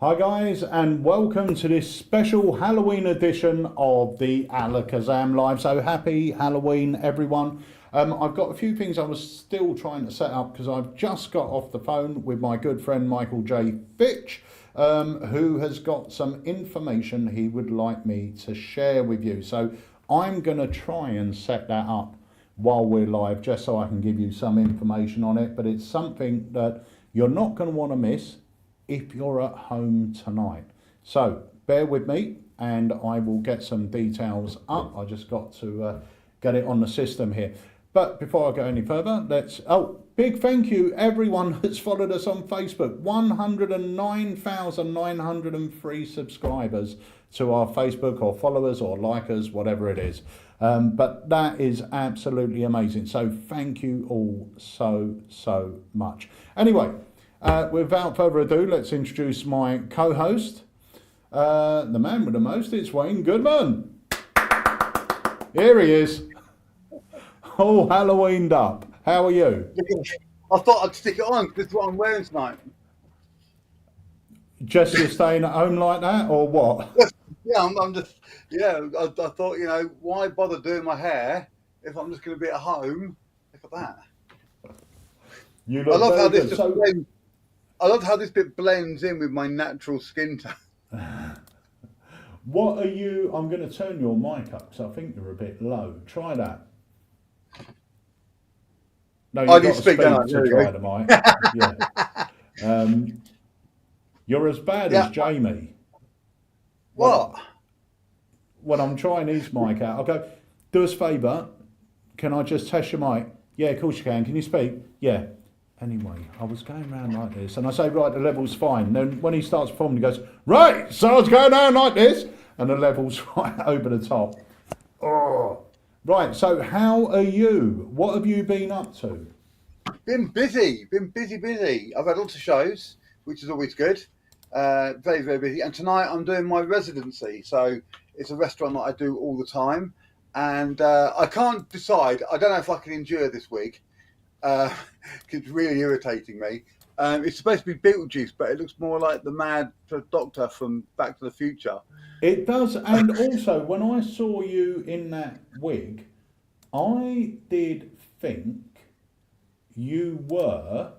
Hi guys, and welcome to this special Halloween edition of the ALAKAZAM live. So happy Halloween everyone. I've got a few things I was still trying to set up because I've just got off the phone with my good friend Michael J. Fitch, who has got some information he would like me to share with you. So I'm going to try and set that up while we're live just so I can give you some information on it, but it's something that you're not going to want to miss if you're at home tonight. So bear with me and I will get some details up. I just got to get it on the system here. But before I go any further, big thank you everyone that's followed us on Facebook. 109,903 subscribers to our Facebook, or followers or likers, whatever it is. But that is absolutely amazing. So thank you all so much. Anyway, without further ado, let's introduce my co-host, the man with the most. It's Wayne Goodman. Here he is, all Halloweened up. How are you? I thought I'd stick it on because it's what I'm wearing tonight. Just you're staying at home like that, or what? Yeah, I'm just, yeah, I thought, you know, why bother doing my hair if I'm just going to be at home? Look at that. You look very good. I love how this bit blends in with my natural skin tone. What are you? I'm going to turn your mic up because I think you're a bit low. Try that. No, you've got to speak to try the mic. Yeah. You're as bad as Jamie. What? When I'm trying his mic out, I'll go, do us a favour. Can I just test your mic? Yeah, of course you can. Can you speak? Yeah. Anyway, I was going around like this, and I say, right, the level's fine. Then when he starts performing, he goes, right, so I was going down like this, and the level's right over the top. Oh, right. So how are you? What have you been up to? Been busy. I've had lots of shows, which is always good. Very, very busy. And tonight I'm doing my residency. So it's a restaurant that I do all the time, and I can't decide. I don't know if I can endure this week. It's really irritating me. It's supposed to be Beetlejuice, but it looks more like the mad doctor from Back to the Future. It does, and also when I saw you in that wig, I did think you were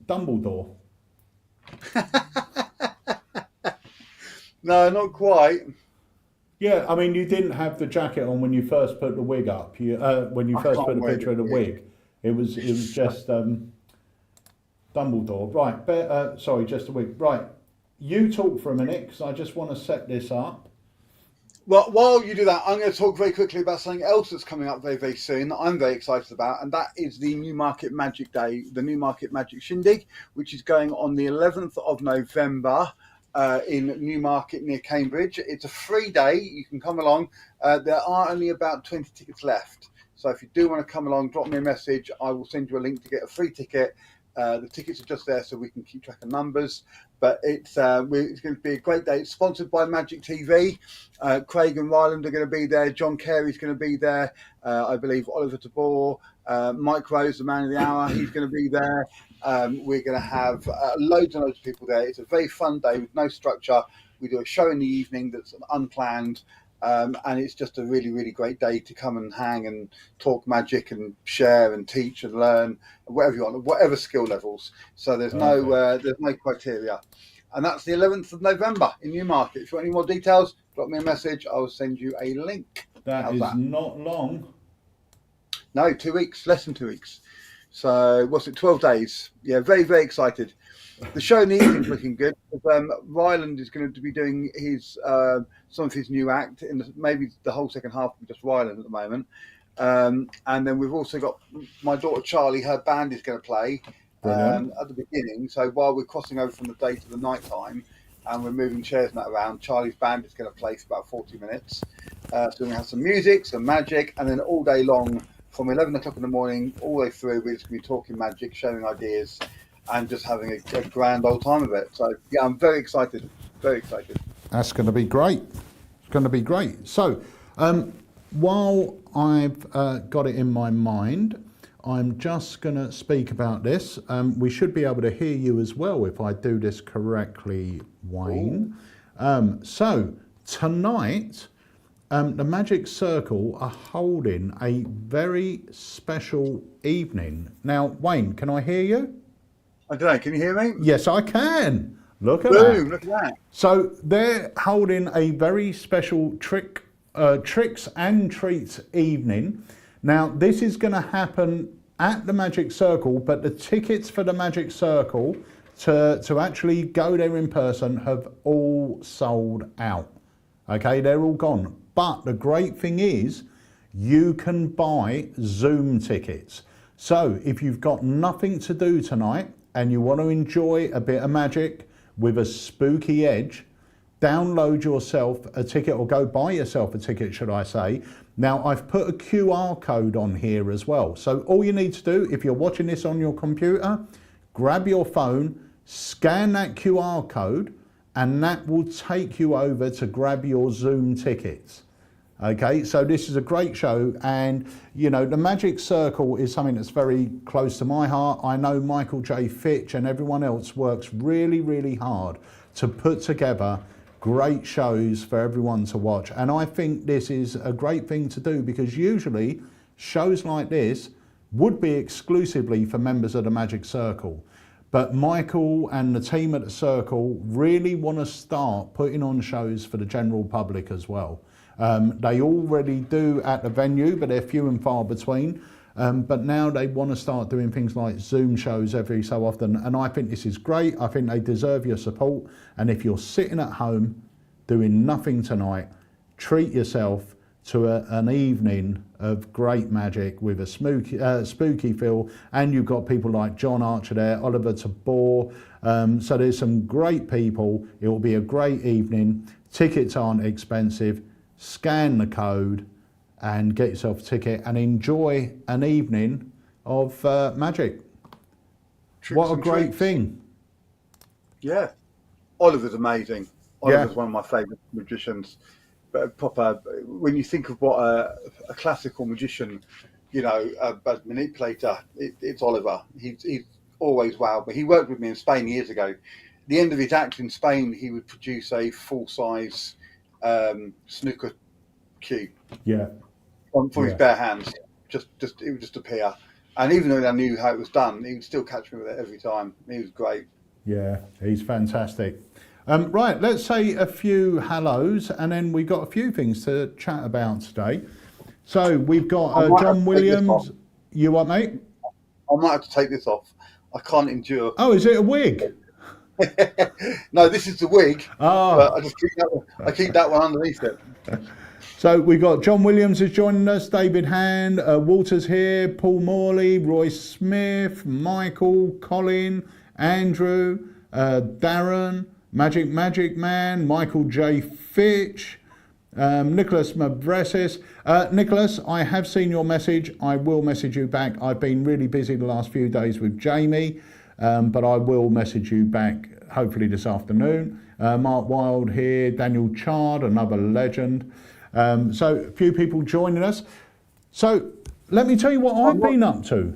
Dumbledore. No, not quite. Yeah, I mean, you didn't have the jacket on when you first put the wig up. When you first put the picture of the wig, it was just Dumbledore. Right, sorry, just a wig. Right, you talk for a minute because I just want to set this up. Well, while you do that, I'm going to talk very quickly about something else that's coming up very, very soon that I'm very excited about, and that is the Newmarket Magic Day, the Newmarket Magic Shindig, which is going on the 11th of November. In Newmarket near Cambridge. It's a free day. You can come along. There are only about 20 tickets left. So if you do want to come along, drop me a message. I will send you a link to get a free ticket. The tickets are just there so we can keep track of numbers. But it's going to be a great day. It's sponsored by Magic TV. Craig and Ryland are going to be there. John Carey's going to be there. I believe Oliver Tabor. Mike Rose, the man of the hour, he's going to be there. We're going to have loads and loads of people there. It's a very fun day with no structure. We do a show in the evening that's unplanned, and it's just a really, really great day to come and hang and talk magic and share and teach and learn, whatever you want, whatever skill levels. So there's no criteria. and that's the 11th of November in Newmarket. If you want any more details, drop me a message. I will send you a link. That is not long. No, 2 weeks, less than 2 weeks. So what's it, 12 days? Yeah, very, very excited. The show in the evening's looking good. Ryland is going to be doing his some of his new act, maybe the whole second half of just Ryland at the moment. And then we've also got my daughter Charlie, her band is going to play at the beginning. So while we're crossing over from the day to the night time and we're moving chairs and that around, Charlie's band is going to play for about 40 minutes. So we have some music, some magic, and then all day long from 11 o'clock in the morning all the way through, we're just going to be talking magic, sharing ideas, and just having a grand old time of it. So yeah, I'm very excited, very excited. That's going to be great. It's going to be great. So while I've got it in my mind, I'm just going to speak about this. We should be able to hear you as well if I do this correctly, Wayne. So tonight, the Magic Circle are holding a very special evening. Now, Wayne, can I hear you? I don't know, can you hear me? Yes, I can. Look at Boom, that. look at that. So they're holding a very special tricks and treats evening. Now, this is going to happen at the Magic Circle, but the tickets for the Magic Circle to actually go there in person have all sold out. Okay, they're all gone. But the great thing is you can buy Zoom tickets. So if you've got nothing to do tonight and you want to enjoy a bit of magic with a spooky edge, download yourself a ticket, or go buy yourself a ticket, should I say. Now, I've put a QR code on here as well. So all you need to do, if you're watching this on your computer, grab your phone, scan that QR code, and that will take you over to grab your Zoom tickets. Okay, so this is a great show, and you know, the Magic Circle is something that's very close to my heart. I know Michael J. Fitch and everyone else works really, really hard to put together great shows for everyone to watch. And I think this is a great thing to do, because usually shows like this would be exclusively for members of the Magic Circle. But Michael and the team at the Circle really want to start putting on shows for the general public as well. They already do at the venue, but they're few and far between. But now they want to start doing things like Zoom shows every so often. And I think this is great. I think they deserve your support. And if you're sitting at home doing nothing tonight, treat yourself to an evening of great magic with a spooky feel. And you've got people like John Archer there, Oliver Tabor. So there's some great people. It will be a great evening. Tickets aren't expensive. Scan the code and get yourself a ticket and enjoy an evening of magic. What a great thing. Yeah. Oliver's amazing. Oliver's one of my favourite magicians. But proper, when you think of what a classical magician, you know, a manipulator, it's Oliver. He's always wowed me. He worked with me in Spain years ago. At the end of his act in Spain, he would produce a full-size snooker cue. Yeah. From his bare hands. It would just appear. And even though I knew how it was done, he would still catch me with it every time. He was great. Yeah, he's fantastic. Right, let's say a few hellos, and then we've got a few things to chat about today. So we've got John Williams. You what, mate? I might have to take this off. I can't endure. Oh, is it a wig? No, this is the wig. Oh. But I just keep that one underneath it. So we've got John Williams is joining us, David Hand, Walter's here, Paul Morley, Roy Smith, Michael, Colin, Andrew, Darren, Magic Man, Michael J. Fitch, Nicholas Mavresis. Nicholas, I have seen your message. I will message you back. I've been really busy the last few days with Jamie, but I will message you back hopefully this afternoon. Mark Wilde here, Daniel Chard, another legend. So a few people joining us. So let me tell you what I've been up to.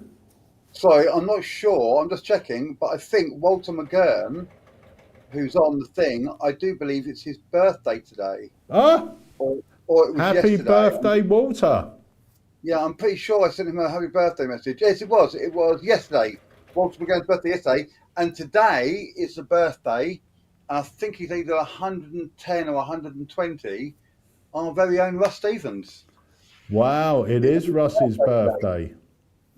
Sorry, I'm not sure. I'm just checking, but I think Walter McGurn, who's on the thing, I do believe it's his birthday today. Oh, or it was happy yesterday. birthday, Walter. Yeah, I'm pretty sure I sent him a happy birthday message. Yes, it was. It was yesterday. Walter McGurn's birthday yesterday. And today is the birthday I think he's either 110 or 120. Our very own Russ Stevens. Wow, it is Russ's birthday.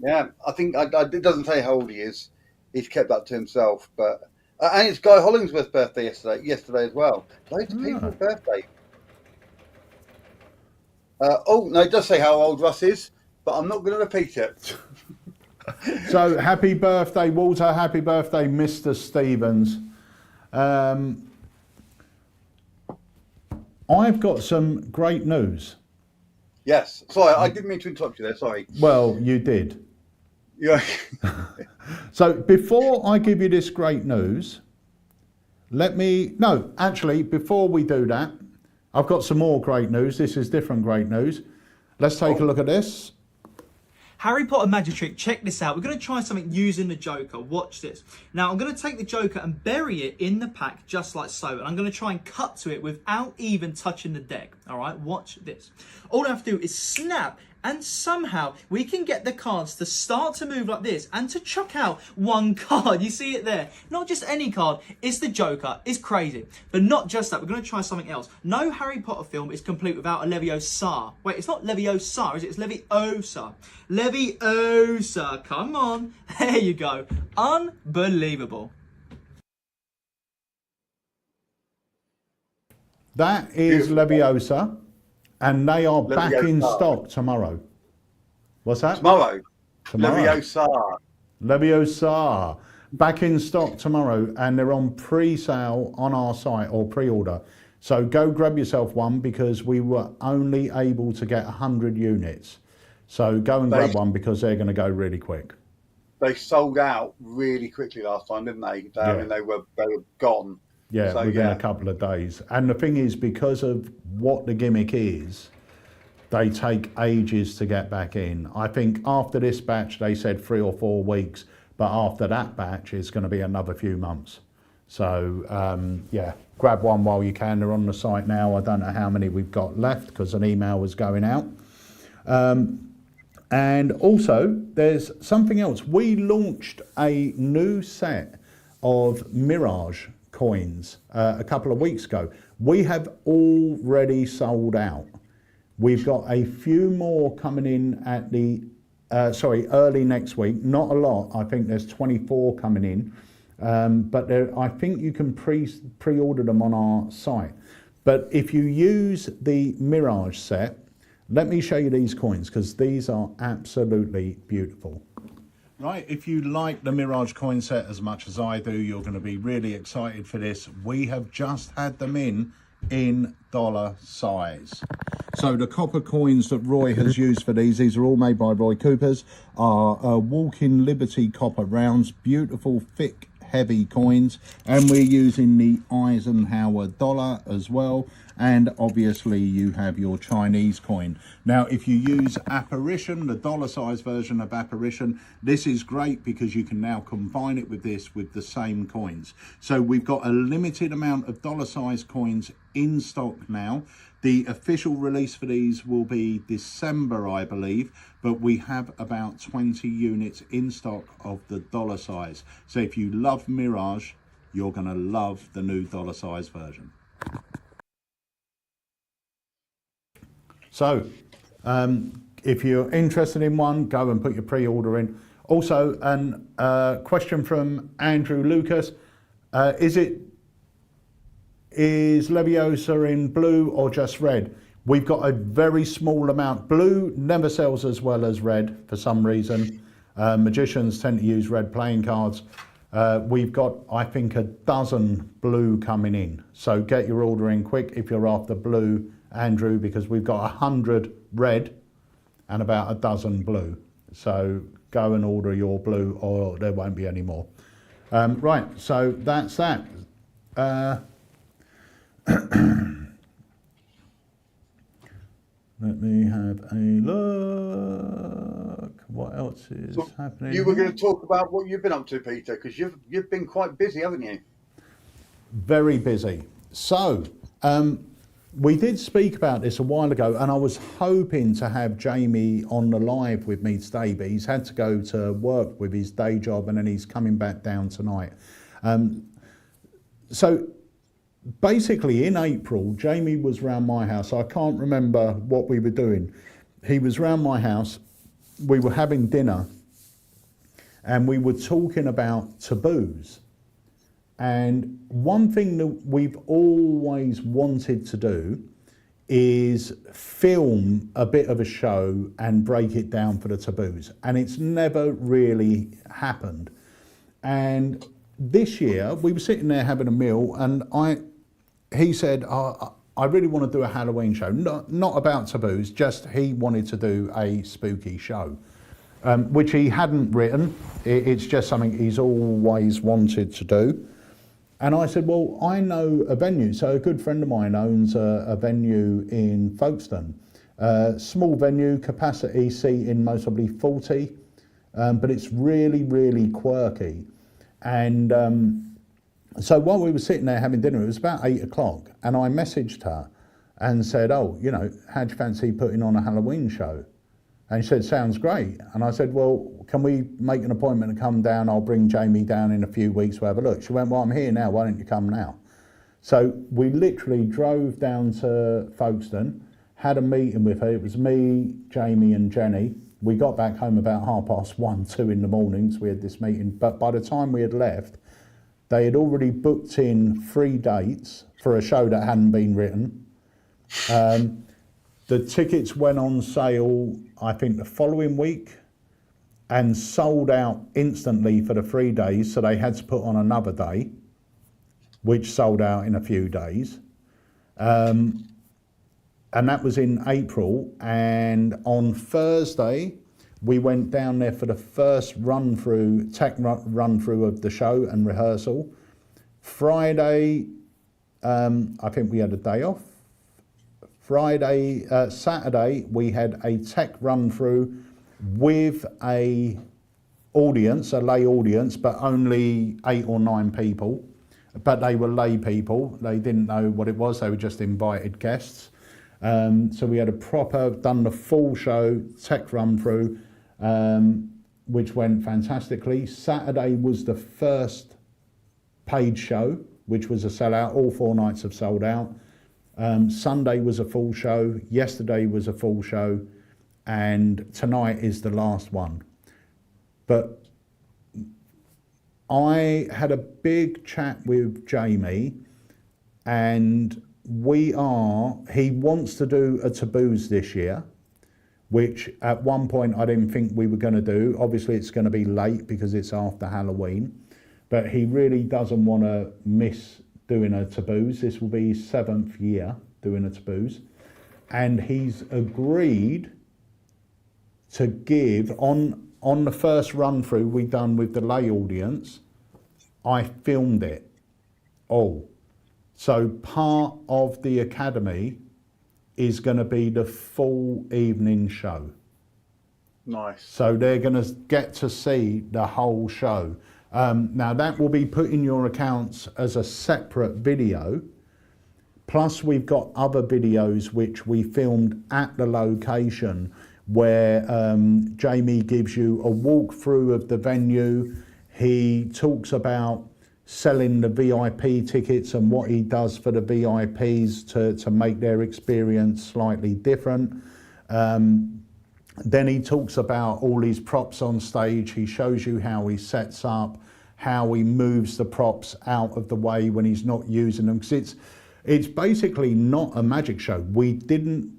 Yeah, I think it doesn't say how old he is. He's kept that to himself. But and it's Guy Hollingsworth's birthday yesterday as well. Loads of Ah. people's birthday. Oh no, it does say how old Russ is, but I'm not going to repeat it. So happy birthday, Walter. Happy birthday, Mr. Stevens. I've got some great news. Yes, sorry, I didn't mean to interrupt you there. Sorry. Well, you did. Yeah. So before I give you this great news, before we do that, I've got some more great news. This is different great news. Let's take a look at this. Harry Potter magic trick, check this out. We're going to try something using the Joker. Watch this. Now, I'm going to take the Joker and bury it in the pack just like so. And I'm going to try and cut to it without even touching the deck. All right, watch this. All I have to do is snap, and somehow we can get the cards to start to move like this and to chuck out one card. You see it there? Not just any card. It's the Joker. It's crazy. But not just that. We're going to try something else. No Harry Potter film is complete without a Leviosa. Wait, it's not Leviosa, is it? It's Leviosa. Leviosa. Come on. There you go. Unbelievable. That is Leviosa, and they are back in Leviosa. stock tomorrow. What's that? Tomorrow. Tomorrow. Leviosa. Leviosa. Back in stock tomorrow, and they're on pre-sale on our site, or pre-order. So go grab yourself one, because we were only able to get 100 units. So go and grab one, because they're going to go really quick. They sold out really quickly last time, didn't they? I mean, they were gone. Yeah, So, within a couple of days. And the thing is, because of what the gimmick is, they take ages to get back in. I think after this batch, they said 3 or 4 weeks, but after that batch, it's going to be another few months. So, yeah, grab one while you can. They're on the site now. I don't know how many we've got left, because an email was going out. And also, there's something else. We launched a new set of Mirage coins a couple of weeks ago. We have already sold out. We've got a few more coming in at the early next week. Not a lot. I think there's 24 coming in, but I think you can pre-order them on our site. But if you use the Mirage set, let me show you these coins, because these are absolutely beautiful. Right, if you like the Mirage coin set as much as I do, you're going to be really excited for this. We have just had them in dollar size. So the copper coins that Roy has used for these are all made by Roy Coopers, are Walking Liberty copper rounds, beautiful, thick, heavy coins. And we're using the Eisenhower dollar as well. And obviously you have your Chinese coin. Now, if you use Apparition, the dollar size version of Apparition, this is great, because you can now combine it with this with the same coins. So we've got a limited amount of dollar size coins in stock now. The official release for these will be December, I believe, but we have about 20 units in stock of the dollar size. So if you love Mirage, you're going to love the new dollar size version. So, if you're interested in one, go and put your pre-order in. Also, a question from Andrew Lucas: is Leviosa in blue or just red? We've got a very small amount. Blue never sells as well as red for some reason. Magicians tend to use red playing cards. We've got, I think, a dozen blue coming in. So get your order in quick if you're after blue, Andrew, because we've got 100 red and about a dozen blue. So go and order your blue, or there won't be any more. Right, so that's that. Let me have a look. What else is happening? You were going to talk about what you've been up to, Peter, because you've been quite busy, haven't you? Very busy. So, we did speak about this a while ago, and I was hoping to have Jamie on the live with me today, but he's had to go to work with his day job, and then he's coming back down tonight. So basically in April, Jamie was round my house. I can't remember what we were doing. He was round my house. We were having dinner, and we were talking about taboos. And one thing that we've always wanted to do is film a bit of a show and break it down for the taboos. And it's never really happened. And this year we were sitting there having a meal, and he said, I really want to do a Halloween show, not about taboos, just he wanted to do a spooky show, which he hadn't written. It's just something he's always wanted to do. And I said, well, I know a venue. So a good friend of mine owns a venue in Folkestone. Small venue, capacity seating mostly 40, but it's really, really quirky. And so while we were sitting there having dinner, it was about 8 o'clock, and I messaged her and said, oh, you know, how'd you fancy putting on a Halloween show? And she said, sounds great. And I said, well, can we make an appointment to come down? I'll bring Jamie down in a few weeks, we'll have a look. She went, well, I'm here now, why don't you come now? So we literally drove down to Folkestone, had a meeting with her. It was me, Jamie and Jenny. We got back home about 1:30, 2 in the morning, so we had this meeting. But by the time we had left, they had already booked in 3 dates for a show that hadn't been written. The tickets went on sale, I think, the following week and sold out instantly for the 3 days. So they had to put on another day, which sold out in a few days. And that was in April. And on Thursday, we went down there for the first tech run through of the show and rehearsal. Friday, I think we had a day off. Saturday, we had a tech run through with a lay audience, but only 8 or 9 people. But they were lay people. They didn't know what it was. They were just invited guests. So we had done the full show, tech run through, which went fantastically. Saturday was the first paid show, which was a sellout. All 4 nights have sold out. Sunday was a full show. Yesterday was a full show. And tonight is the last one. But I had a big chat with Jamie, and he wants to do a Taboos this year, which at one point I didn't think we were going to do. Obviously it's going to be late because it's after Halloween, but he really doesn't want to miss doing a Taboos. This will be his 7th year doing a Taboos, and he's agreed to give on the first run through we done with the lay audience. I filmed it all. So part of the academy is going to be the full evening show. Nice. So they're going to get to see the whole show. Now that will be put in your accounts as a separate video. Plus we've got other videos which we filmed at the location where Jamie gives you a walkthrough of the venue. He talks about selling the VIP tickets and what he does for the VIPs to make their experience slightly different. Then he talks about all his props on stage. He shows you how he sets up, how he moves the props out of the way when he's not using them. Because it's basically not a magic show. We didn't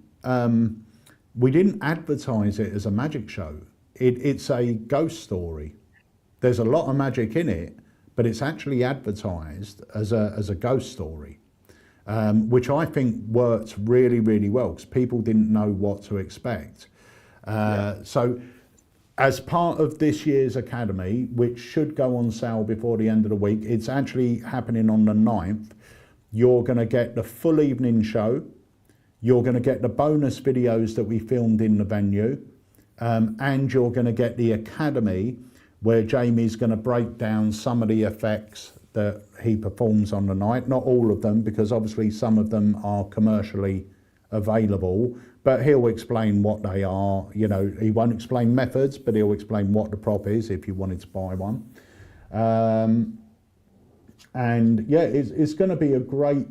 advertise it as a magic show. It's a ghost story. There's a lot of magic in it, but it's actually advertised as a ghost story, which I think worked really, really well because people didn't know what to expect. So as part of this year's Academy, which should go on sale before the end of the week, it's actually happening on the 9th. You're going to get the full evening show. You're going to get the bonus videos that we filmed in the venue. And you're going to get the Academy, where Jamie's going to break down some of the effects that he performs on the night. Not all of them, because obviously some of them are commercially available, but he'll explain what they are. You know, he won't explain methods, but he'll explain what the prop is if you wanted to buy one. And yeah, it's going to be a great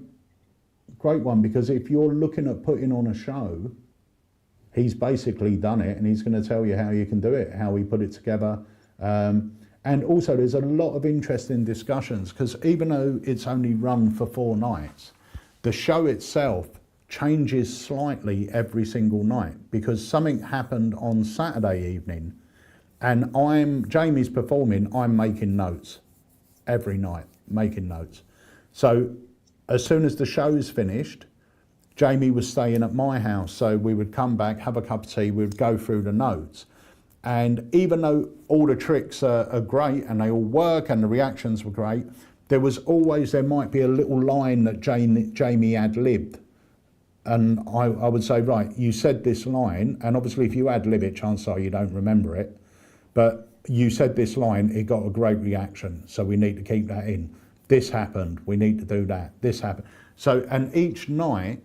one, because if you're looking at putting on a show, he's basically done it, and he's going to tell you how you can do it, how we put it together. And also there's a lot of interesting discussions, because even though it's only run for 4 nights, the show itself changes slightly every single night, because something happened on Saturday evening, and Jamie's performing, I'm making notes every night, making notes. So as soon as the show's finished, Jamie was staying at my house, so we would come back, have a cup of tea, we'd go through the notes. And even though all the tricks are great and they all work and the reactions were great, there might be a little line that Jamie ad-libbed. And I would say, right, you said this line, and obviously if you ad-lib it, chances are you don't remember it, but you said this line, it got a great reaction, so we need to keep that in. This happened, we need to do that, this happened. So, and each night,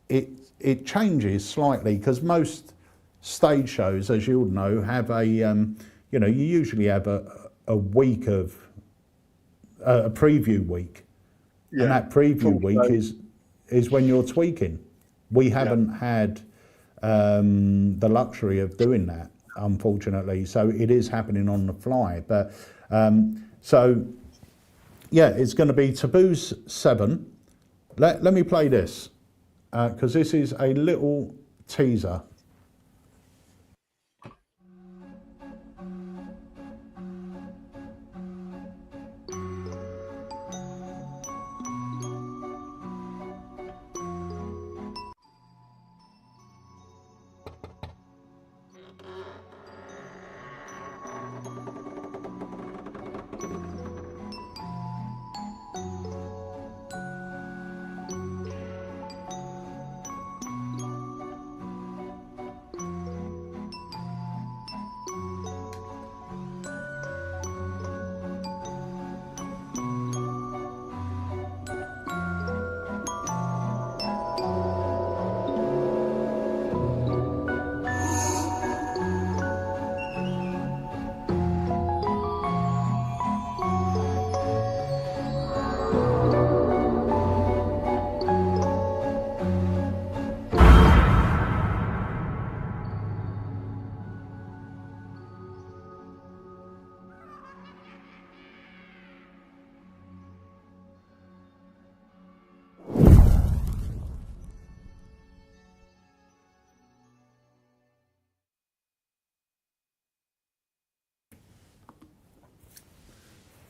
it changes slightly, because most stage shows, as you all know, have you usually have a week of, a preview week. Yeah. And that preview week is when you're tweaking. We haven't had the luxury of doing that, unfortunately. So it is happening on the fly. But so yeah, it's going to be Taboos 7. Let me play this, because this is a little teaser.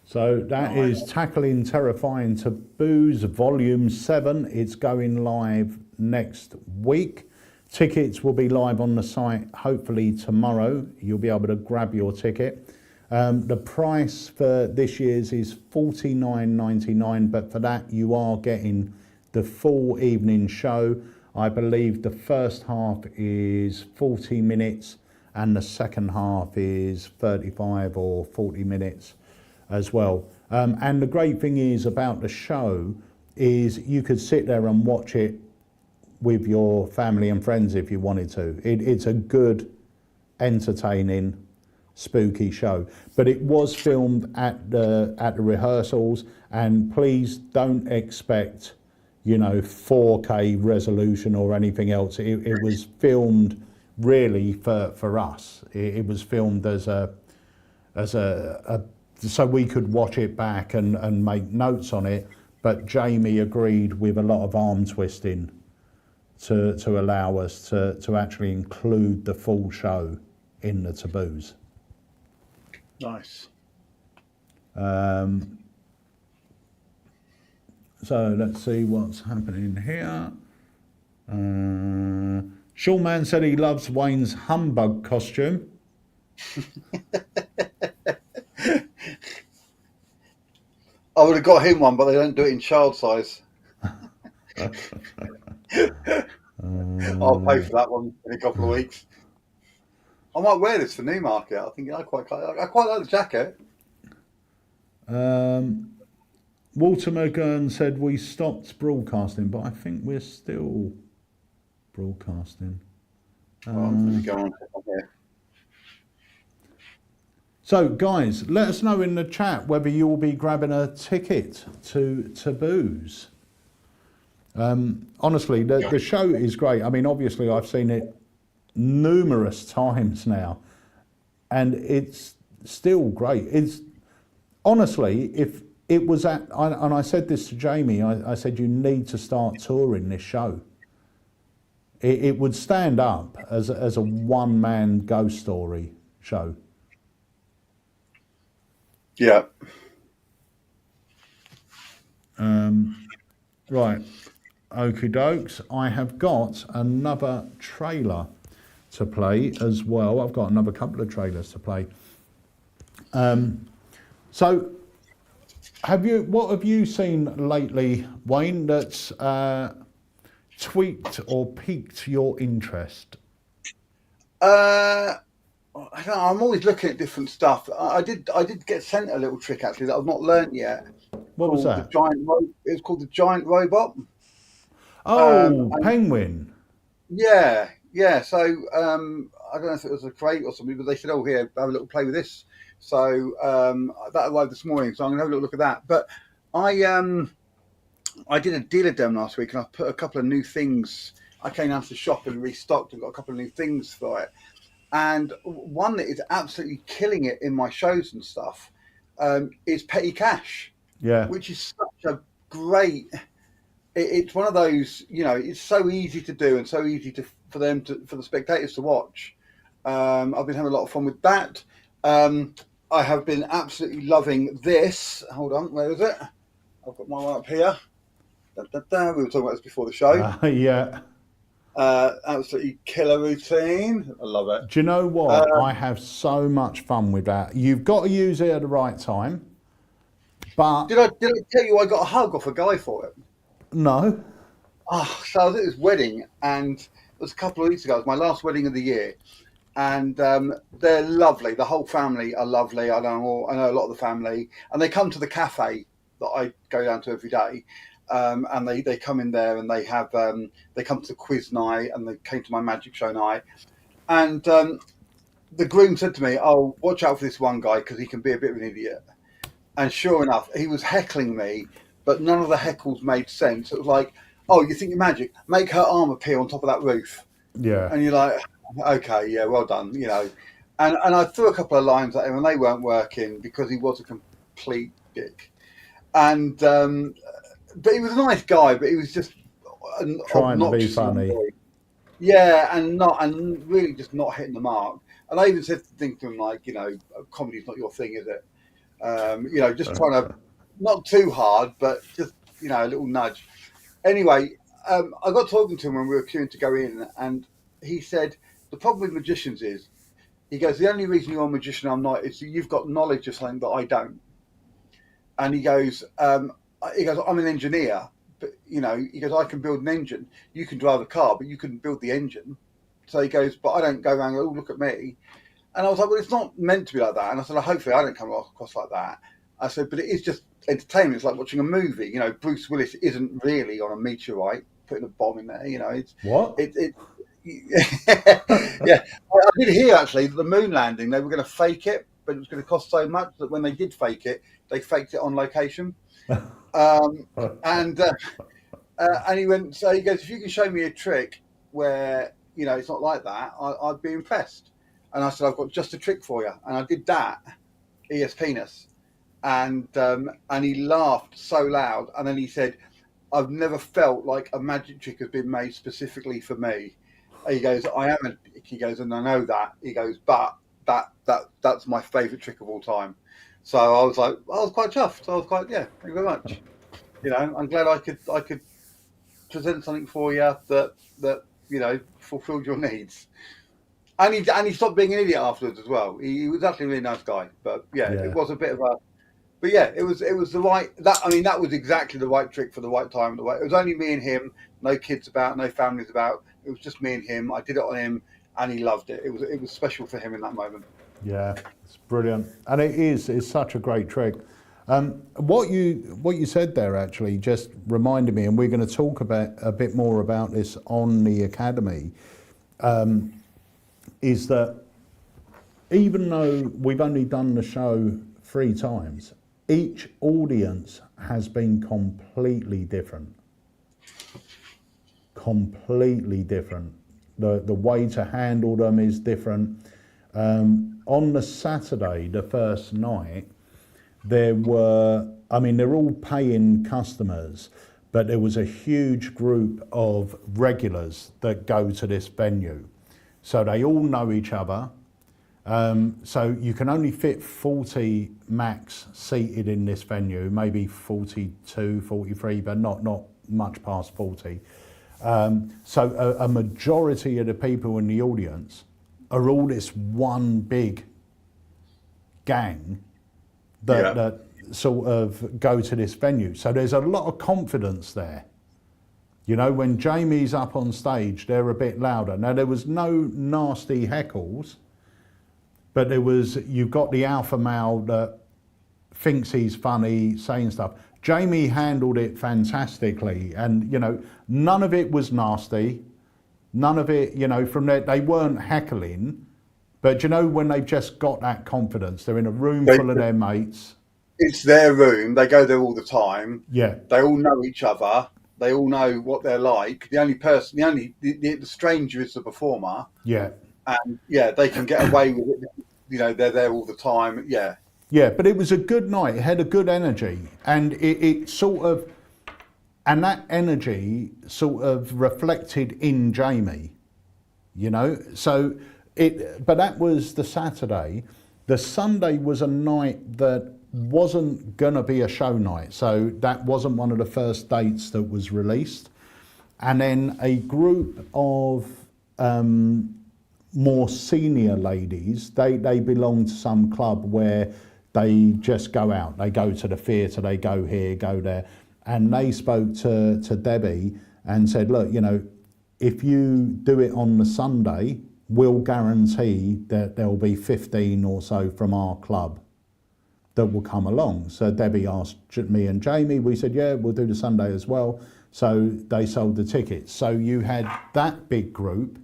So that is Tackling Terrifying Taboos Volume 7. It's going live next week. Tickets will be live on the site hopefully tomorrow. You'll be able to grab your ticket. The price for this year's is $49.99, but for that you are getting the full evening show. I believe the first half is 40 minutes and the second half is 35 or 40 minutes as well. And the great thing is about the show is you could sit there and watch it with your family and friends if you wanted to. It's a good, entertaining, spooky show. But it was filmed at the rehearsals, and please don't expect, 4K resolution or anything else. It was filmed really for us. It was filmed as a so we could watch it back and make notes on it, but Jamie agreed with a lot of arm twisting to allow us to actually include the full show in the Taboos. Nice. So let's see what's happening here. Shawman said he loves Wayne's humbug costume. I would have got him one, but they don't do it in child size. I'll pay for that one in a couple of weeks. I might wear this for Newmarket. I think I quite like the jacket. Walter McGurn said we stopped broadcasting, but I think we're still broadcasting. I'm going to go on here. So, guys, let us know in the chat whether you'll be grabbing a ticket to Taboos. Honestly, the show is great. I mean, obviously, I've seen it numerous times now, and it's still great. It's honestly, if it was and I said this to Jamie, I said you need to start touring this show. It would stand up as a one-man ghost story show. Yeah. Right, okie dokes. I have got another trailer to play as well. I've got another couple of trailers to play. So, what have you seen lately, Wayne, that's tweaked or piqued your interest? I don't know, I'm always looking at different stuff. I did get sent a little trick actually that I've not learnt yet. What was that? It was called the giant robot. Oh, Penguin. Yeah. So I don't know if it was a crate or something, but they said, "Oh, here, have a little play with this." So that arrived this morning, so I'm gonna have a little look at that. But I did a dealer demo last week, and I put a couple of new things. I came down to the shop and restocked and got a couple of new things for it. And one that is absolutely killing it in my shows and stuff is Petty Cash. Yeah. Which is such a great. It's one of those, it's so easy to do and so easy for the spectators to watch. I've been having a lot of fun with that. I have been absolutely loving this. Hold on, where is it? I've got my one up here. We were talking about this before the show. Yeah. Absolutely killer routine. I love it. Do you know what? I have so much fun with that. You've got to use it at the right time. But did I tell you I got a hug off a guy for it? No. Oh, so I was at this wedding, and it was a couple of weeks ago. It was my last wedding of the year, and they're lovely. The whole family are lovely. I know a lot of the family, and they come to the cafe that I go down to every day. And they come in there and they come to the quiz night, and they came to my magic show night. And the groom said to me, "Oh, watch out for this one guy because he can be a bit of an idiot." And sure enough, he was heckling me, but none of the heckles made sense. It was like, "Oh, you think you're magic? Make her arm appear on top of that roof." Yeah. And you're like, "Okay, yeah, well done," And I threw a couple of lines at him, and they weren't working because he was a complete dick. And but he was a nice guy, but he was just trying to be funny. Yeah, and really just not hitting the mark. And I even said things to him like, comedy's not your thing, is it? Just trying to, not too hard, but just, a little nudge. Anyway, I got talking to him when we were queuing to go in, and he said, the problem with magicians is, he goes, the only reason you're a magician I'm not is you've got knowledge of something that I don't. And he goes, I'm an engineer, but he goes, I can build an engine. You can drive a car, but you couldn't build the engine. So he goes, but I don't go around and go, oh, look at me. And I was like, well, it's not meant to be like that. And I said, hopefully I don't come across like that. I said, but it is just entertainment. It's like watching a movie. Bruce Willis isn't really on a meteorite putting a bomb in there. It's what? Yeah. I did hear actually that the moon landing, they were going to fake it, but it was going to cost so much that when they did fake it, they faked it on location. And he went, so he goes, if you can show me a trick where, it's not like that, I'd be impressed. And I said, I've got just a trick for you. And I did that, ES Penis. And he laughed so loud. And then he said, I've never felt like a magic trick has been made specifically for me. He goes, I am a dick. He goes, and I know that. He goes, but that's my favourite trick of all time. So I was quite chuffed. I was quite, thank you very much. I'm glad I could present something for you that fulfilled your needs. And he stopped being an idiot afterwards as well. He was actually a really nice guy. But it was a bit of a. But it was the right. That was exactly the right trick for the right time. It was only me and him, no kids about, no families about. It was just me and him. I did it on him, and he loved it. It was special for him in that moment. Yeah, it's brilliant, and it's such a great trick. What you said there actually just reminded me, and we're going to talk about a bit more about this on the Academy. Is that even though we've only done the show 3 times, each audience has been completely different. Completely different. The way to handle them is different. On the Saturday, the first night, there were, I mean, they're all paying customers, but there was a huge group of regulars that go to this venue. So they all know each other. So you can only fit 40 max seated in this venue, maybe 42, 43, but not much past 40. So a majority of the people in the audience are all this one big gang that sort of go to this venue. So there's a lot of confidence there. You know, when Jamie's up on stage, they're a bit louder. Now, there was no nasty heckles, but there was, you've got the alpha male that thinks he's funny, saying stuff. Jamie handled it fantastically, and, you know, none of it was nasty. None of it, you know, from there, they weren't heckling. But, you know, when they've just got that confidence, they're in a room full of their mates. It's their room. They go there all the time. Yeah. They all know each other. They all know what they're like. The only person, the stranger is the performer. Yeah. And yeah, they can get away with it. You know, they're there all the time. Yeah. Yeah, but it was a good night. It had a good energy, and it sort of, and that energy sort of reflected in Jamie, you know. So but that was the Saturday. The Sunday was a night that wasn't gonna be a show night, so that wasn't one of the first dates that was released. And then a group of more senior ladies, they belong to some club where they just go out, they go to the theatre, they go here, go there, and they spoke to Debbie and said, look, you know, if you do it on the Sunday, we'll guarantee that there'll be 15 or so from our club that will come along. So Debbie asked me and Jamie, we said, yeah, we'll do the Sunday as well. So they sold the tickets. So you had that big group,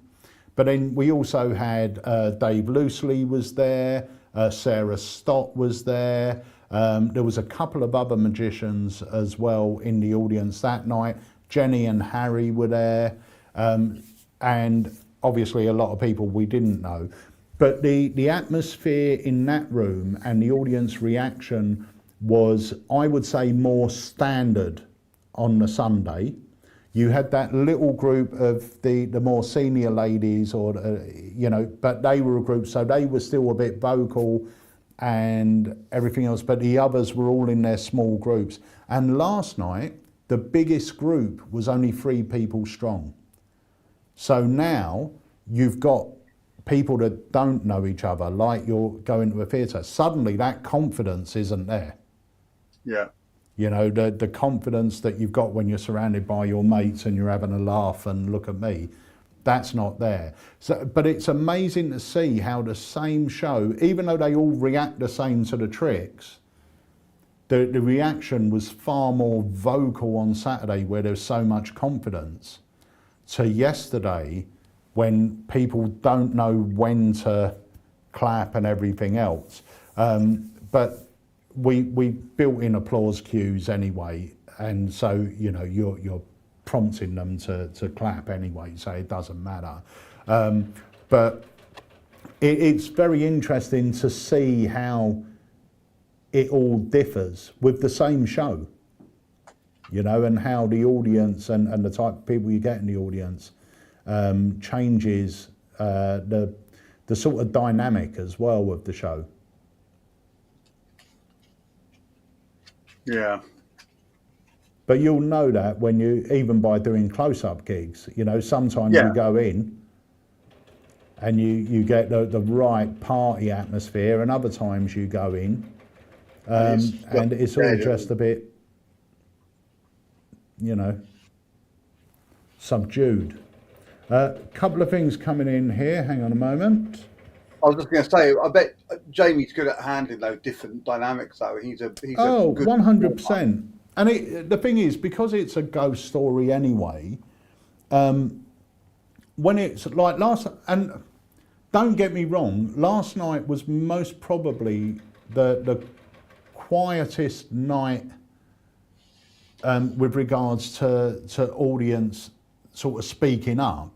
but then we also had Dave Loosely was there, Sarah Stott was there. There was a couple of other magicians as well in the audience that night. Jenny and Harry were there. And obviously a lot of people we didn't know. But the atmosphere in that room and the audience reaction was, I would say, more standard on the Sunday. You had that little group of the more senior ladies, or you know, but they were a group, so they were still a bit vocal and everything else, but the others were all in their small groups. And last night, the biggest group was only 3 people strong. So now you've got people that don't know each other, like you're going to a theatre. Suddenly that confidence isn't there. Yeah. You know, the confidence that you've got when you're surrounded by your mates and you're having a laugh and look at me, that's not there. So, but it's amazing to see how the same show, even though they all react the same to the tricks, the reaction was far more vocal on Saturday, where there's so much confidence, to yesterday when people don't know when to clap and everything else. But we built in applause cues anyway, and so, you know, you're prompting them to clap anyway, so it doesn't matter. But it's very interesting to see how it all differs with the same show, you know, and how the audience and the type of people you get in the audience changes the sort of dynamic as well of the show. Yeah. But you'll know that when you, even by doing close-up gigs, you know, sometimes you go in and you get the right party atmosphere, and other times you go in and it's all just a bit, you know, subdued. Couple of things coming in here. Hang on a moment. I was just going to say, I bet Jamie's good at handling those different dynamics, though. He's a good 100%. And the thing is, because it's a ghost story anyway, when it's like and don't get me wrong, last night was most probably the quietest night with regards to audience sort of speaking up.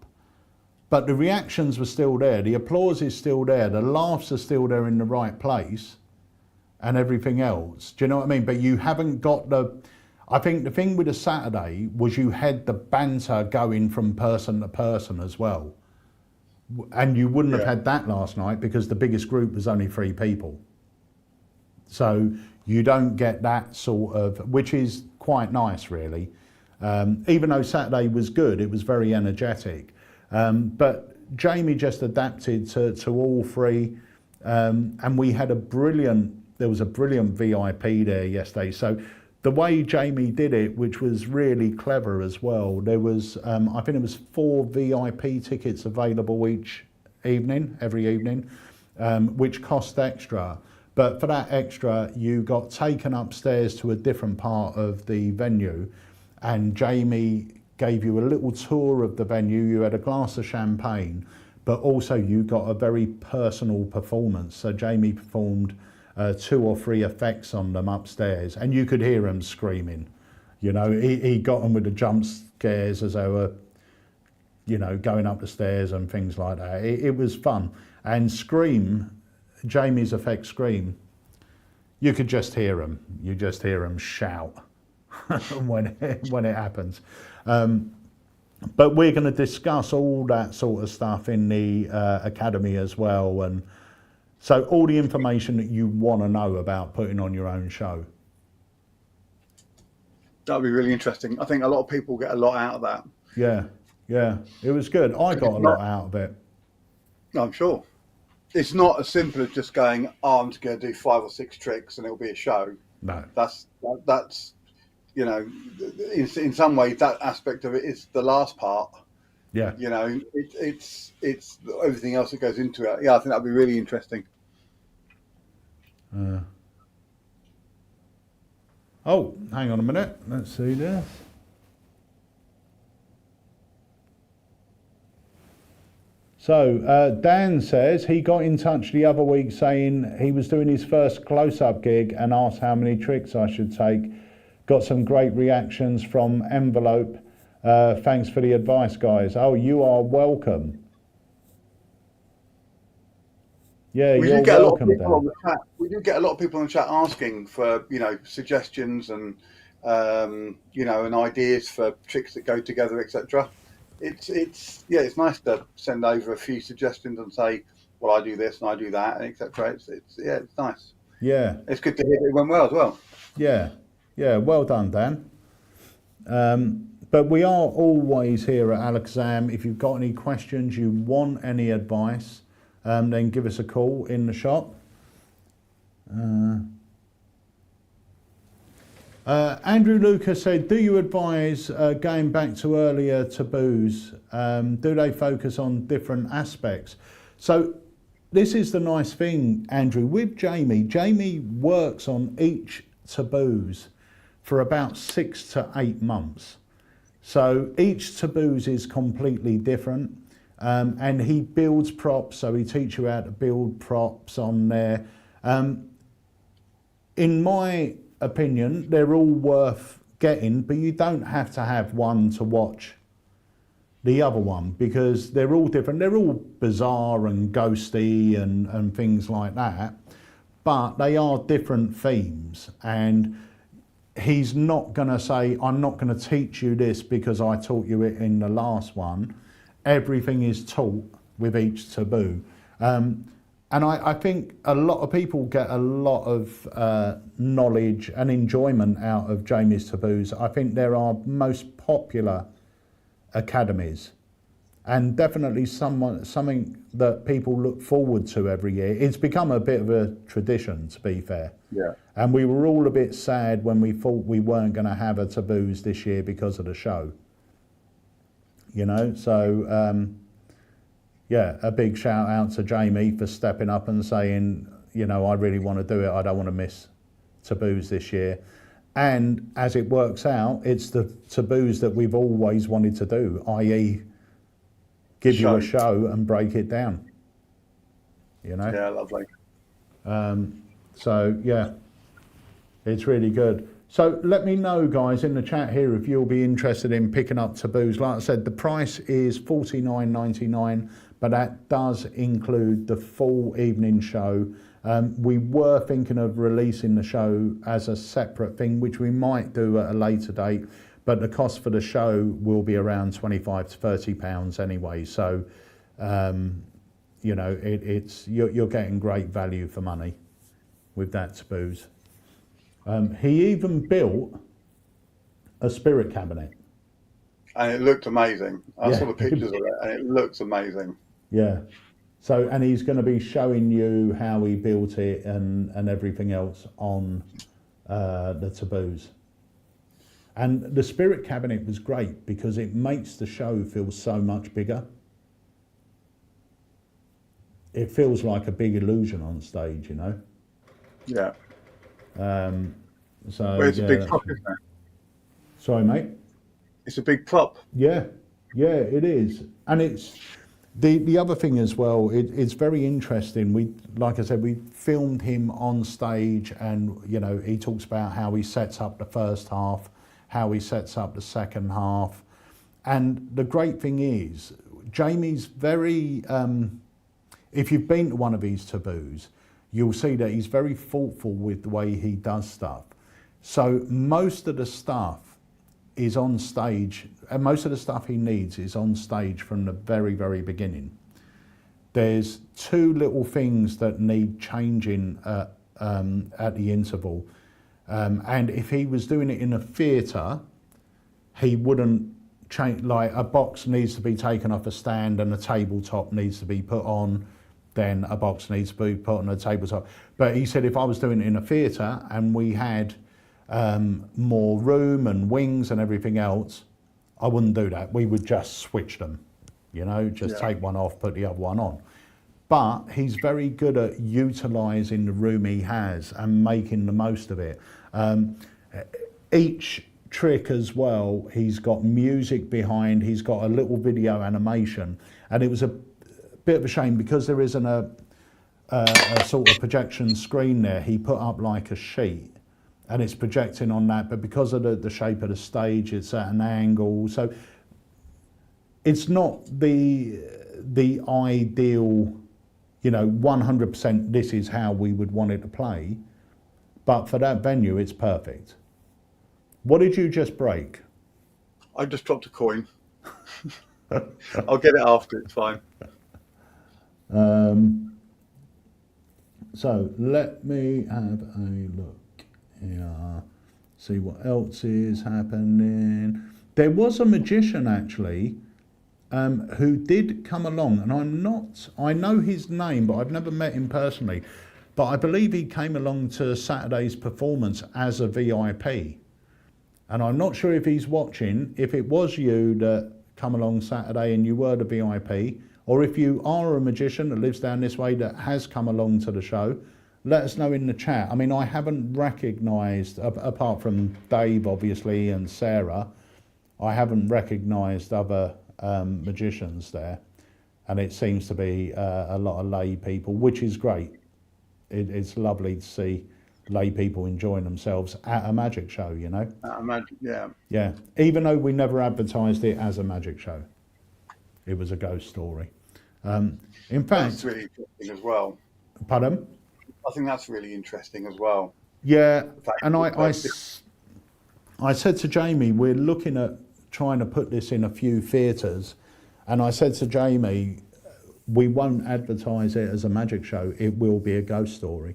But the reactions were still there, the applause is still there, the laughs are still there in the right place and everything else. Do you know what I mean? But you haven't got I think the thing with the Saturday was you had the banter going from person to person as well. And you wouldn't have had that last night because the biggest group was only 3 people. So you don't get that sort of, which is quite nice really. Even though Saturday was good, it was very energetic. But Jamie just adapted to all 3. And we had there was a brilliant VIP there yesterday. So the way Jamie did it, which was really clever as well, there was, I think there was 4 VIP tickets available every evening, which cost extra. But for that extra, you got taken upstairs to a different part of the venue, and Jamie gave you a little tour of the venue. You had a glass of champagne, but also you got a very personal performance. So Jamie performed 2 or 3 effects on them upstairs, and you could hear him screaming. You know, he got them with the jump scares as they were, you know, going up the stairs and things like that. It was fun. And Jamie's effect Scream, you could just hear him. You just hear him shout when it happens. But we're going to discuss all that sort of stuff in the academy as well, and so all the information that you want to know about putting on your own show. That'll be really interesting. I think a lot of people get a lot out of that. Yeah, it was good. I got a lot out of it. I'm sure. It's not as simple as just going, oh, I'm just going to do 5 or 6 tricks and it'll be a show. No. That's you know, in some ways that aspect of it is the last part. Yeah. You know, it's everything else that goes into it. Yeah, I think that'd be really interesting. Oh, hang on a minute. Let's see this. So Dan says he got in touch the other week saying he was doing his first close-up gig and asked how many tricks I should take. Got some great reactions from Envelope. Thanks for the advice, guys. Oh, you are welcome. Yeah, you're welcome, Dan. We do get a lot of people on the chat asking for, you know, suggestions and, you know, and ideas for tricks that go together, etc. It's nice to send over a few suggestions and say, well, I do this and I do that, and etc. It's nice. Yeah. It's good to hear that it went well as well. Yeah, well done, Dan. But we are always here at Alakazam. If you've got any questions, you want any advice, then give us a call in the shop. Andrew Lucas said, do you advise going back to earlier taboos? Do they focus on different aspects? So this is the nice thing, Andrew, with Jamie. Jamie works on each taboos for about 6 to 8 months. So each taboos is completely different, and he builds props, so he teaches you how to build props on there. In my opinion, they're all worth getting, but you don't have to have one to watch the other one because they're all different. They're all bizarre and ghosty and things like that, but they are different themes. And he's not going to say, I'm not going to teach you this because I taught you it in the last one. Everything is taught with each taboo. And I think a lot of people get a lot of knowledge and enjoyment out of Jamie's taboos. I think they're our most popular academies, and definitely something that people look forward to every year. It's become a bit of a tradition, to be fair. Yeah. And we were all a bit sad when we thought we weren't going to have a taboos this year because of the show. You know, so yeah, a big shout out to Jamie for stepping up and saying, you know, I really want to do it. I don't want to miss taboos this year. And as it works out, it's the taboos that we've always wanted to do, i.e. give you a show and break it down. you know. Yeah, lovely. So yeah, it's really good. So let me know, guys, in the chat here if you'll be interested in picking up Taboos. Like I said, the price is $49.99, but that does include the full evening show. We were thinking of releasing the show as a separate thing, which we might do at a later date, but the cost for the show will be around 25 to 30 pounds anyway. So, you know, you're getting great value for money with that Taboos. He even built a spirit cabinet. And it looked amazing. I Yeah. saw the pictures of it, and it looks amazing. Yeah. So, and he's going to be showing you how he built it and everything else on the Taboos. And the spirit cabinet was great because it makes the show feel so much bigger. It feels like a big illusion on stage, you know. Yeah. So Well, it's a big prop, isn't it? Sorry, mate. It's a big prop. Yeah, it is, and it's the other thing as well. It's very interesting. We, like I said, we filmed him on stage, and you know, he talks about how he sets up the first half, how he sets up the second half, and the great thing is, Jamie's very. If you've been to one of his taboos, you'll see that he's very thoughtful with the way he does stuff. So most of the stuff is on stage, and most of the stuff he needs is on stage from the very, very beginning. There's two little things that need changing at the interval. And if he was doing it in a theatre, he wouldn't change, like a box needs to be taken off a stand and a tabletop needs to be put on, then a box needs to be put on a tabletop. But he said if I was doing it in a theatre and we had more room and wings and everything else, I wouldn't do that. We would just switch them, you know, just take one off, put the other one on. But he's very good at utilising the room he has and making the most of it. Each trick as well, he's got music behind, he's got a little video animation, and it was a bit of a shame because there isn't a sort of projection screen there. He put up like a sheet and it's projecting on that, but because of the shape of the stage, it's at an angle, so it's not the ideal, you know, 100% this is how we would want it to play, but for that venue it's perfect. What did you just break? I just dropped a coin. I'll get it after, it's fine. So let me have a look here, see what else is happening. There was a magician actually who did come along, and I know his name, but I've never met him personally, but I believe he came along to Saturday's performance as a VIP. And I'm not sure if he's watching. If it was you that come along Saturday and you were the VIP, or if you are a magician that lives down this way that has come along to the show, let us know in the chat. I mean, I haven't recognised, apart from Dave obviously and Sarah, I haven't recognised other magicians there. And it seems to be a lot of lay people, which is great. It's lovely to see lay people enjoying themselves at a magic show, you know. Yeah, even though we never advertised it as a magic show, it was a ghost story. In fact, that's really interesting as well. Pardon? I think that's really interesting as well. Yeah, and I said to Jamie, we're looking at trying to put this in a few theatres, and I said to Jamie, we won't advertise it as a magic show, it will be a ghost story.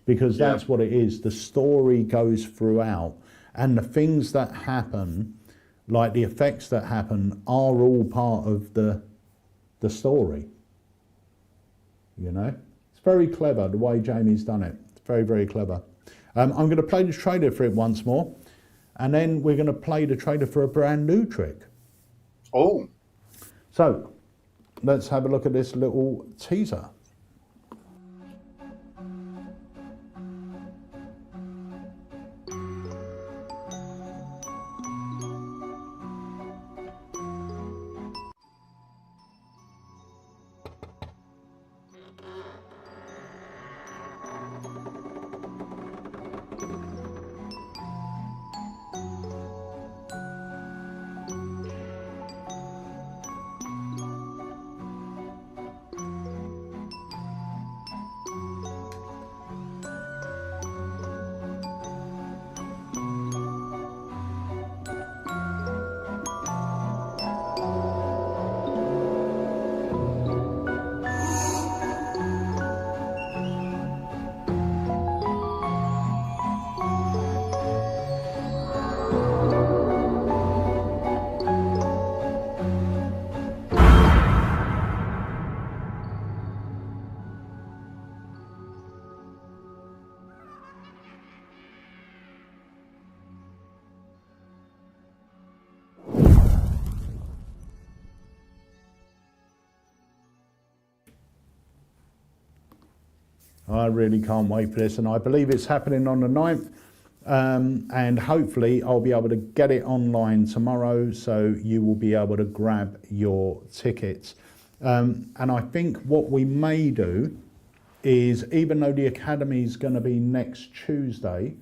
Because that's what it is. The story goes throughout, and the things that happen, like the effects that happen, are all part of the story. You know, it's very clever the way Jamie's done it. It's very, very clever. I'm going to play the trailer for it once more, and then we're going to play the trailer for a brand new trick. Oh. So let's have a look at this little teaser. I really can't wait for this, and I believe it's happening on the 9th. And hopefully I'll be able to get it online tomorrow, so you will be able to grab your tickets. And I think what we may do is, even though the Academy is going to be next Tuesday,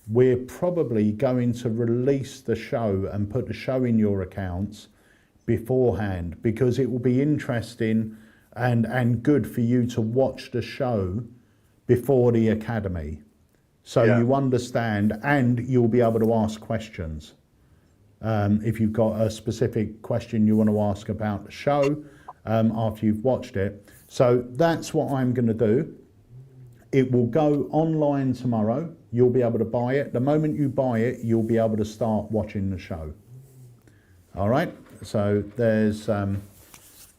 we're probably going to release the show and put the show in your accounts beforehand, because it will be interesting and good for you to watch the show before the Academy. So you understand, and you'll be able to ask questions. If you've got a specific question you want to ask about the show after you've watched it. So that's what I'm going to do. It will go online tomorrow. You'll be able to buy it. The moment you buy it, you'll be able to start watching the show. All right? So there's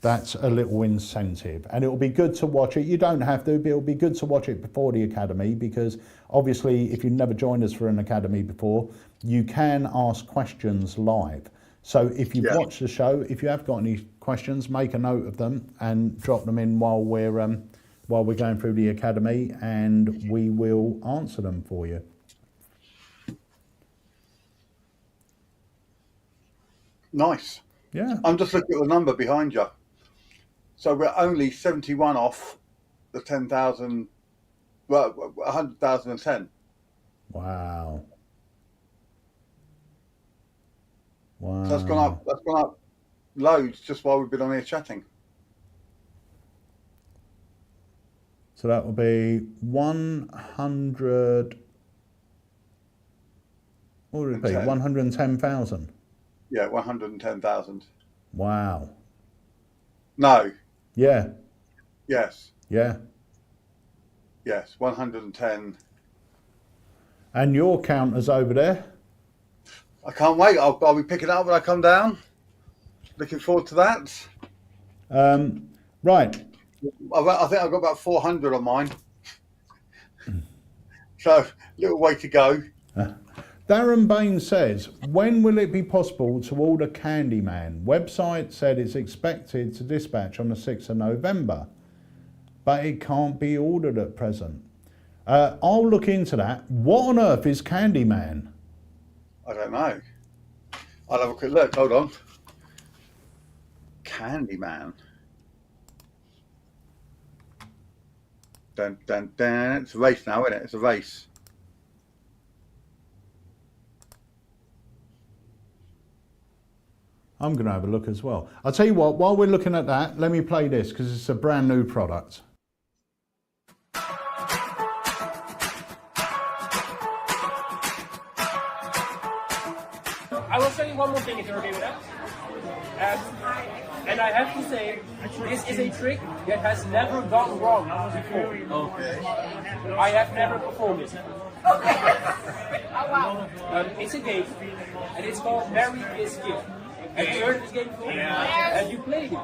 that's a little incentive, and it'll be good to watch it. You don't have to, but it'll be good to watch it before the Academy, because obviously if you've never joined us for an Academy before, you can ask questions live. So if you've watched the show, if you have got any questions, make a note of them and drop them in while we're going through the Academy, and we will answer them for you. Nice. Yeah. I'm just looking at the number behind you. So we're only 71 off the 10,000, well, 100,010. Wow. Wow. So that's gone up loads just while we've been on here chatting. So that will be 100. What would it be? 110,000. Yeah, 110,000. Wow. No. Yeah. Yes. Yeah. Yes. 110. And your counters over there? I can't wait. I'll be picking it up when I come down. Looking forward to that. Right. I think I've got about 400 on mine. So, little way to go. Darren Bain says, when will it be possible to order Candyman? Website said it's expected to dispatch on the 6th of November, but it can't be ordered at present. I'll look into that. What on earth is Candyman? I don't know. I'll have a quick look. Hold on. Candyman. Dun, dun, dun. It's a race now, isn't it? It's a race. I'm going to have a look as well. I'll tell you what, while we're looking at that, let me play this because it's a brand new product. I will show you one more thing if you're okay with that. And I have to say, this is a trick that has never gone wrong before. Okay. I have never performed it. It's a game, and it's called Marry, Kiss, Kill. Have you heard of this game before? Yeah. Have you played it?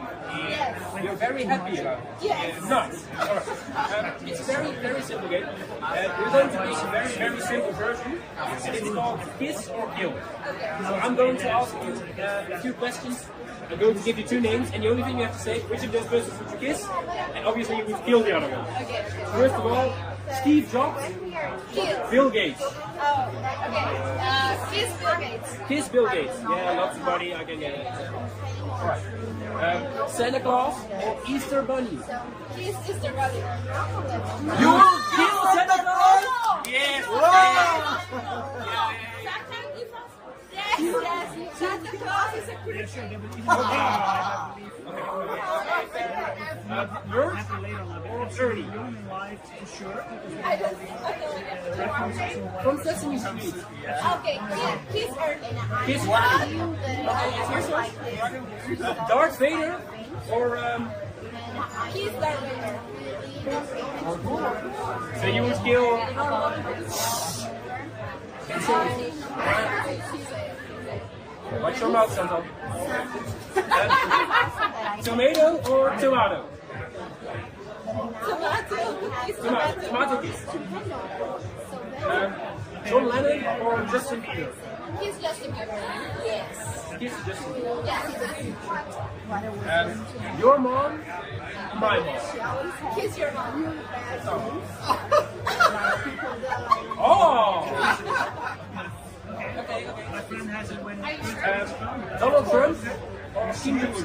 Yes. You're very happy about it? Yes. Nice. All right. It's a very, very simple game. We're going to use a very, very simple version, and it's called Kiss or Kill. So I'm going to ask you a few questions. I'm going to give you two names, and the only thing you have to say, which of those persons would you kiss, and obviously you would kill the other one. Okay. First of all, Steve Jobs, Bill Gates. Oh, okay. Kiss Bill Gates. Kiss Bill Gates. Yeah, lots of money, I can get it. Alright. Santa Claus or Easter Bunny? Kiss Easter Bunny. You will kill Santa Claus? Yes! Yes, Santa Claus is a creature. Bird or Ernie? I don't know. From Sesame Street. Okay, Kiss Ernie. Kiss Ernie. Darth Vader or Kiss Darth Vader. So you would kill Watch your mouth, Santa. Tomato or tomato? Tomato kiss. John Lennon or Justin Bieber? Kiss Justin Bieber. Yes. kiss just your mom, my mom. Kiss your mom. Oh! Donald Trump or Kim Jong-un?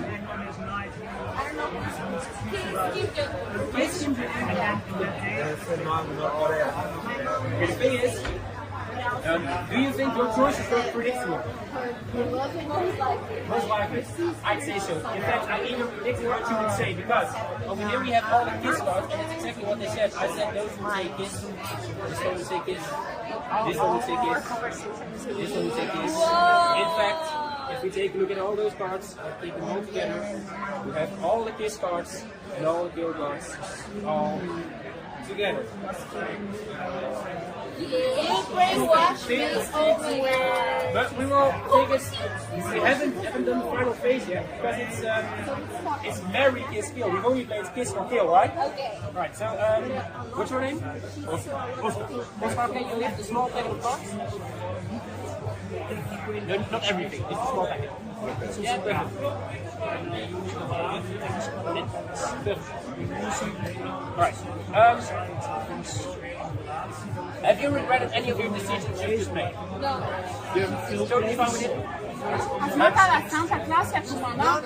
Kiss Kim Jong-un. The thing is, do you think your choice is very predictable? Most likely. I'd say so. In fact, I even predicted what you would say because over here we have all the kiss cards and it's exactly what they said. I said those would say kiss, this one would say kiss, this one would say kiss, this one would say kiss. In fact, if we take a look at all those cards, take them all together, we have all the kiss cards and all the kill cards all together. But we will take it. We haven't done the final phase yet because it's marry, kiss, kill. We've only played kiss or kill, right? Okay. Right. So what's your name? Oscar, can you lift the small packet of cards? No, not everything. It's a small packet. Yeah, perfect. Right. Have you regretted any of your decisions you've just made? No. You're totally fine with it? As uma relação que a classe é funcional.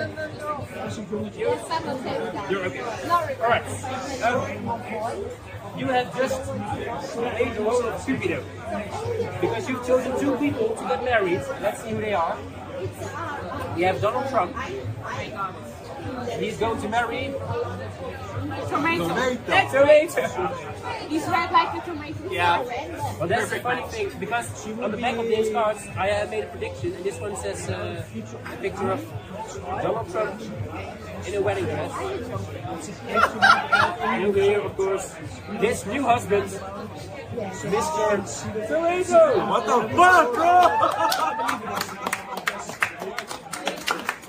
Yes, I'm okay with that. You're okay. No regrets. Alright. You have just made a load of stupido. Because you've chosen two people to get married. Let's see who they are. We have Donald Trump. He's going to marry Tomato. Tomato. He's red like a tomato. Yeah. Well, that's the funny thing because on the back of these cards I have made a prediction, and this one says a picture of Donald Trump in a wedding dress. And over here, of course, his new husband, Mr. Tomato. What the fuck, bro?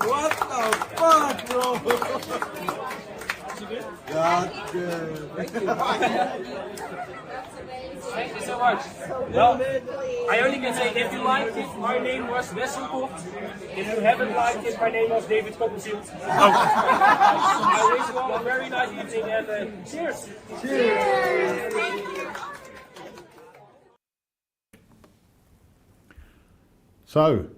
What the fuck, bro? God damn. Thank you so much. Well, I only can say if you liked it, my name was Wesselkop. If you haven't liked it, my name was David Copperfield. I wish you all a very nice evening and cheers. Cheers. So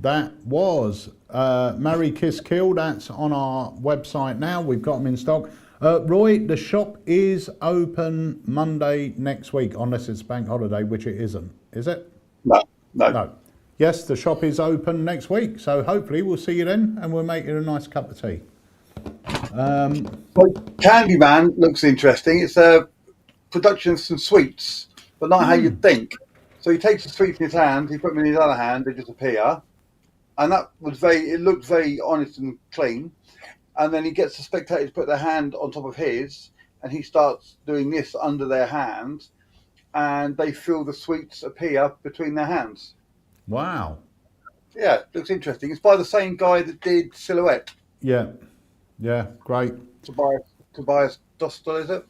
that was Marry, Kiss, Kill. That's on our website now. We've got them in stock. Roy, the shop is open Monday next week, unless it's bank holiday, which it isn't. Is it? No. No. Yes, the shop is open next week. So hopefully we'll see you then and we'll make you a nice cup of tea. Well, Candyman looks interesting. It's a production of some sweets, but not how you'd think. So he takes the sweets in his hand, he puts them in his other hand, they disappear. And that was it looked very honest and clean. And then he gets the spectators to put their hand on top of his, and he starts doing this under their hand, and they feel the sweets appear between their hands. Wow. Yeah, looks interesting. It's by the same guy that did Silhouette. Yeah. Yeah, great. Tobias Dostal, is it?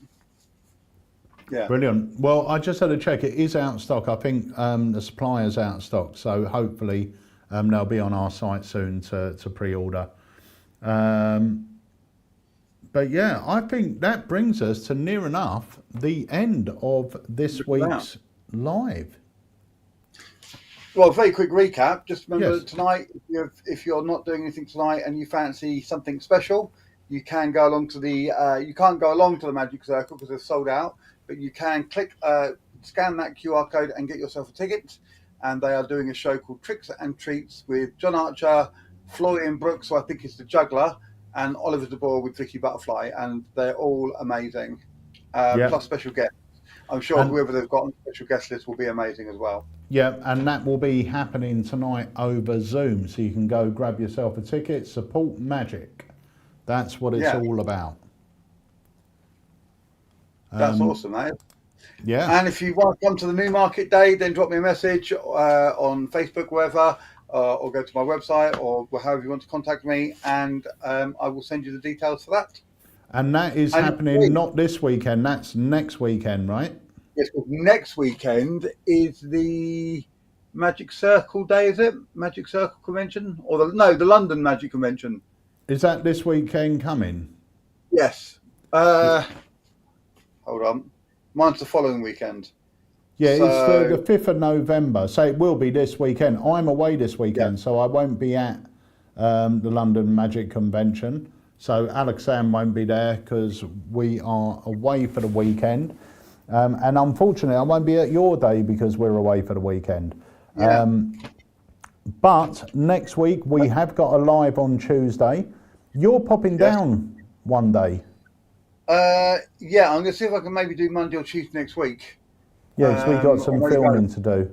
Yeah. Brilliant. Well, I just had to check. It is out of stock. I think the supplier's out of stock. So hopefully they'll be on our site soon to pre-order. But yeah, I think that brings us to near enough the end of this week's live. Well, very quick recap. Just remember Yes. tonight, if you're not doing anything tonight and you fancy something special, you can go along to the. You can't go along to the Magic Circle because they're sold out, but you can scan that QR code and get yourself a ticket. And they are doing a show called Tricks and Treats with John Archer, Florian Brooks, who I think is the juggler, and Oliver De Boer with Vicky Butterfly, and they're all amazing. Plus special guests. I'm sure whoever they've got on the special guest list will be amazing as well. Yeah, and that will be happening tonight over Zoom, so you can go grab yourself a ticket, support magic. That's what it's all about. That's awesome, that is. Yeah. And if you want to come to the Newmarket Day, then drop me a message on Facebook, wherever, or go to my website, or however you want to contact me, and I will send you the details for that. And that is happening not this weekend, that's next weekend, right? Yes, because next weekend is the Magic Circle Day, is it? Magic Circle Convention? Or the London Magic Convention. Is that this weekend coming? Yes. Hold on. Mine's the following weekend. Yeah, So- it's the 5th of November, so it will be this weekend. I'm away this weekend, so I won't be at the London Magic Convention. So AlakazamMagicUK won't be there because we are away for the weekend. And unfortunately, I won't be at your day because we're away for the weekend. Yeah. But next week, we have got a live on Tuesday. You're popping down one day. Yeah, I'm going to see if I can maybe do Monday or Tuesday next week. Yeah, because we've got some I'm ready to filming go. to do.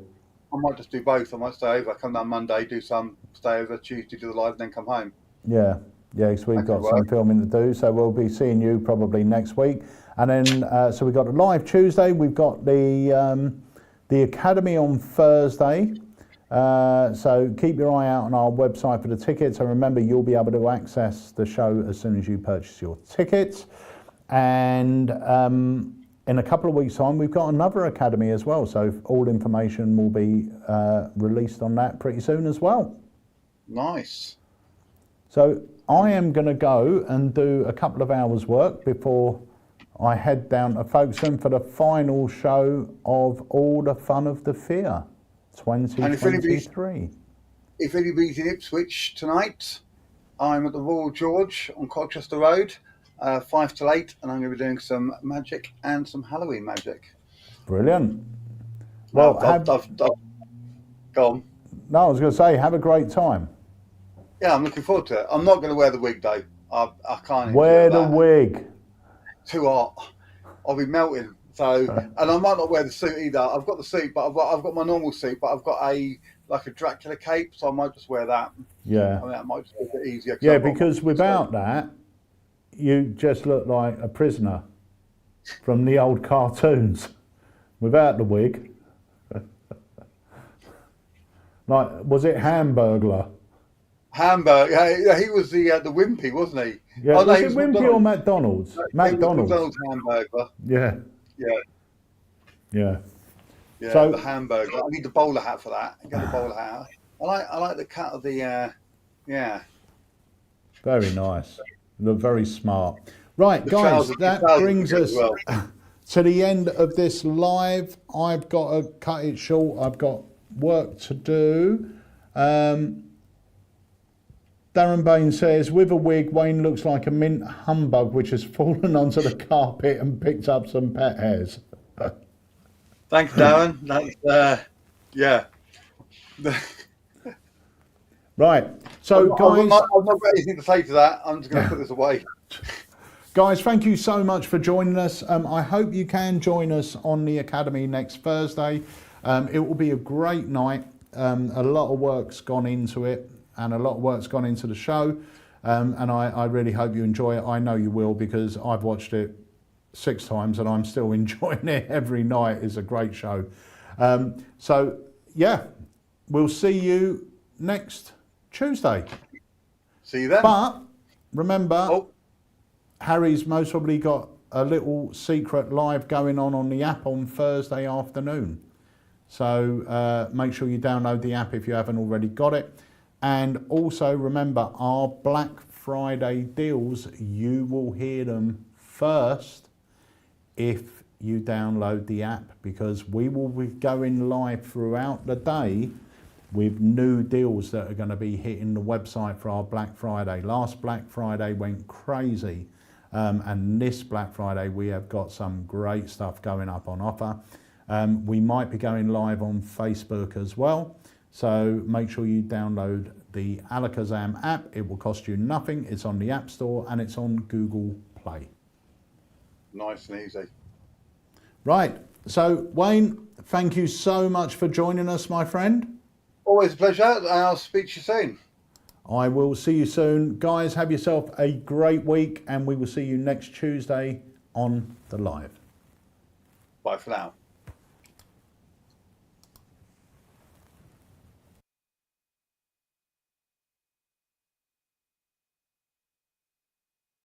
I might just do both. I might stay over, come down Monday, do some, stay over Tuesday, do the live, and then come home. Yeah, because we've That got could some work. filming to do, so we'll be seeing you probably next week. And then, so we've got a live Tuesday, we've got the Academy on Thursday. So keep your eye out on our website for the tickets. And remember, you'll be able to access the show as soon as you purchase your tickets. And in a couple of weeks' time, we've got another Academy as well. So all information will be released on that pretty soon as well. Nice. So I am going to go and do a couple of hours work before I head down to Folkestone for the final show of All the Fun of the Fear 2023. If anybody's in Ipswich tonight, I'm at the Royal George on Colchester Road, 5 till 8, and I'm going to be doing some magic and some Halloween magic. Brilliant. Well, I've gone. no, I was going to say, have a great time. Yeah, I'm looking forward to it. I'm not going to wear the wig though. I can't. Wear the that. wig. Too hot. I'll be melting. So, and I might not wear the suit either. I've got the suit, but I've got my normal suit, but I've got a Dracula cape, so I might just wear that. Yeah. I mean, that might just make it easier. Yeah, because without that, you just look like a prisoner from the old cartoons. Without the wig. Like, was it Hamburglar? Hamburg. Yeah, he was the wimpy, wasn't he? Yeah, Oh, no, was he it was Wimpy or McDonald's? McDonald's. McDonald's hamburger. Yeah, Yeah, yeah. yeah. So- The hamburger. I need the bowler hat for that. Get the bowler hat. I like the cut of the. Yeah. Very nice. Look very smart. Right, The guys, trousers- that the trousers brings are good us as well. to the end of this live. I've got to cut it short. I've got work to do. Darren Bain says, with a wig, Wayne looks like a mint humbug which has fallen onto the carpet and picked up some pet hairs. Thanks, Darren. That's yeah. Right, so I've guys, not got anything to say to that. I'm just going to put this away. guys, thank you so much for joining us. I hope you can join us on the Academy next Thursday. It will be a great night. A lot of work's gone into it and a lot of work's gone into the show. And I really hope you enjoy it. I know you will because I've watched it 6 times and I'm still enjoying it every night. It's a great show. So, yeah, we'll see you next Tuesday. See you then. But remember, Oh. Harry's most probably got a little secret live going on the app on Thursday afternoon. So make sure you download the app if you haven't already got it. And also remember our Black Friday deals, you will hear them first if you download the app, because we will be going live throughout the day with new deals that are going to be hitting the website for our Black Friday. Last Black Friday went crazy. And this Black Friday, we have got some great stuff going up on offer. We might be going live on Facebook as well. So make sure you download the AlakazamMagicUK app. It will cost you nothing. It's on the App Store and it's on Google Play. Nice and easy. Right. So Wayne, thank you so much for joining us, my friend. Always a pleasure, and I'll speak to you soon. I will see you soon. Guys, have yourself a great week and we will see you next Tuesday on the live. Bye for now.